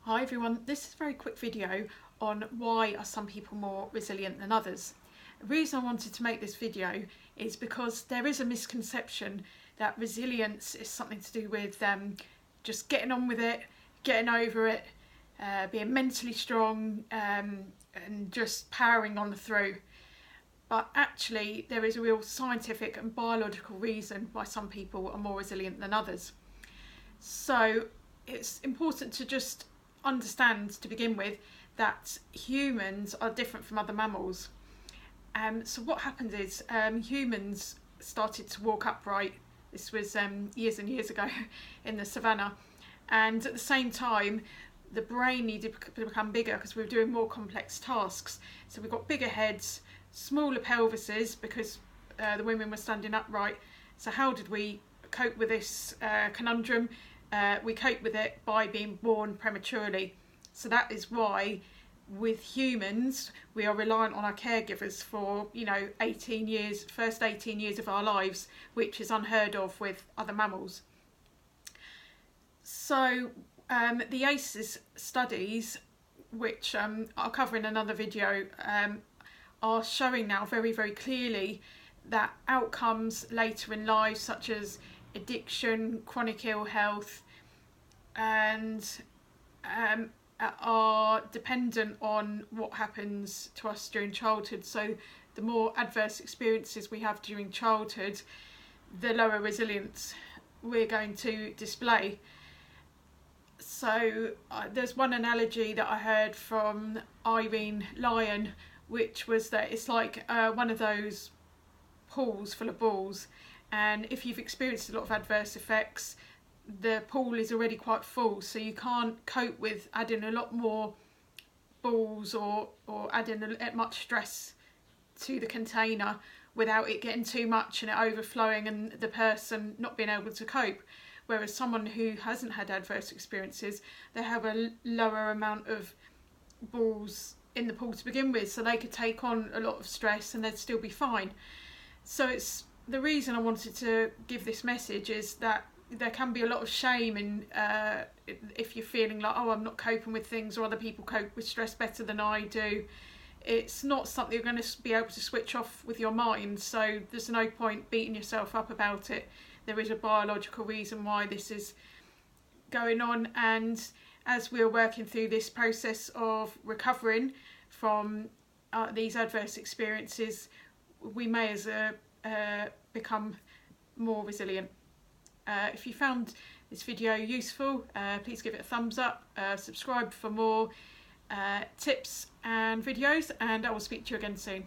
Hi everyone, this is a very quick video on why are some people more resilient than others. The reason I wanted to make this video is because there is a misconception that resilience is something to do with just getting on with it, getting over it, being mentally strong and just powering on through. But actually there is a real scientific and biological reason why some people are more resilient than others. So it's important to just understand to begin with that humans are different from other mammals. So what happened is humans started to walk upright. This was years and years ago in the savannah, and at the same time the brain needed to become bigger because we were doing more complex tasks. So we've got bigger heads, smaller pelvises because the women were standing upright. So how did we cope with this conundrum? We cope with it by being born prematurely. So that is why with humans we are reliant on our caregivers for 18 years, first 18 years of our lives, which is unheard of with other mammals. So the ACEs studies, which I'll cover in another video, are showing now very clearly that outcomes later in life such as addiction, chronic ill health, and are dependent on what happens to us during childhood. So the more adverse experiences we have during childhood, the lower resilience we're going to display. So there's one analogy that I heard from Irene Lyon, which was that it's like one of those pools full of balls, and if you've experienced a lot of adverse effects, the pool is already quite full, so you can't cope with adding a lot more balls or adding much stress to the container without it getting too much and it overflowing and the person not being able to cope. Whereas someone who hasn't had adverse experiences, they have a lower amount of balls in the pool to begin with, so they could take on a lot of stress and they'd still be fine. So it's the reason I wanted to give this message is that there can be a lot of shame in if you're feeling like, oh, I'm not coping with things, or other people cope with stress better than I do. It's not something you're going to be able to switch off with your mind, so there's no point beating yourself up about it. There is a biological reason why this is going on, and as we're working through this process of recovering from these adverse experiences, we may as become more resilient. If you found this video useful, please give it a thumbs up, subscribe for more tips and videos, and I will speak to you again soon.